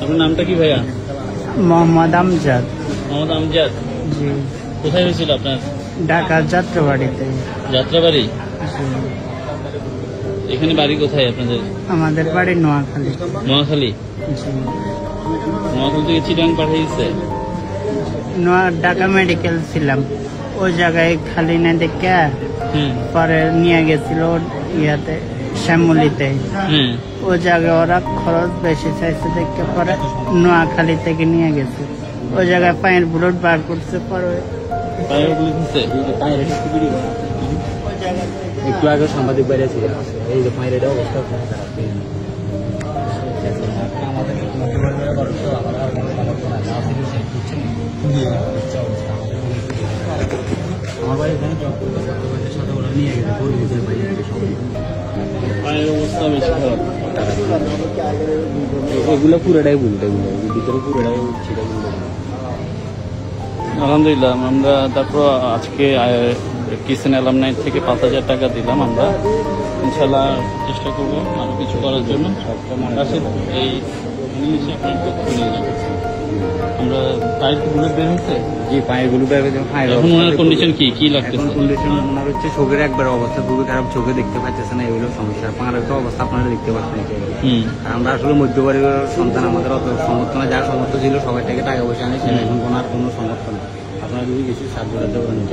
আপনার নামটা কি ভাইয়া? মোহাম্মদ আমজাদ। মোহাম্মদ আমজাদ। জি। কোথায় হয়েছিল আপনার? ঢাকা যাত্রাবাড়িতে। যাত্রাবাড়ি? এখানে বাড়ি কোথায় আপনাদের? আমাদের বাড়ি নোয়াখালী। নোয়াখালী? জি। নোয়াখালী থেকে চিটাং পাঠিয়েছে? ঢাকা মেডিকেল ছিলাম, ওই জায়গায় খালি না দেখে পরে নিয়ে গেছিল ইয়াতে শ্যামলিতে। ওই জায়গায় ওরা খরচ বেশি চাইছে দেখে পরে নোয়াখালী থেকে নিয়ে গেছে। ওই জায়গায় পায়ের বুলেট বার করছে পরে একটু আগে সাংবাদিক বাইরে ছিল, এই যে পায়ের এটা অবস্থা আমার বাড়ি সাথে ওরা নিয়ে গেছে পায়ের অবস্থা বেশি খারাপ। এগুলো পুরোটাই বলতে, এগুলো ভিতরে পুরোটাই ছিল। আলহামদুলিল্লাহ আমরা তারপর আজকে কিচেন অ্যালামনাই থেকে 5,000 টাকা দিলাম। আমরা ইনশাল্লাহ চেষ্টা করবো আরো কিছু করার জন্য। এই জিনিসে আপনার নিয়ে যাবো আমরা। পায়ের কি বুলেট বের হচ্ছে? জি, পায়ের গুলো বের হয়েছে। এখন ওনার কন্ডিশন কি লাগতেছে? কন্ডিশন ওনার হচ্ছে চোখের একবার অবস্থা খুবই খারাপ, চোখে দেখতে পাচ্ছে না, এগুলো সমস্যা। পায়ের একটা অবস্থা আপনারা দেখতে পাচ্ছেন। আমরা আসলে মধ্যপরিবারের সন্তান, আমাদের অত সমর্থনে যার সমর্থ ছিল সবাই থেকে টাকা পয়সা আনি, সেটা এখন আর কোনো সমর্থন। আপনারা যদি কিছু সাহায্য করতে পারেন।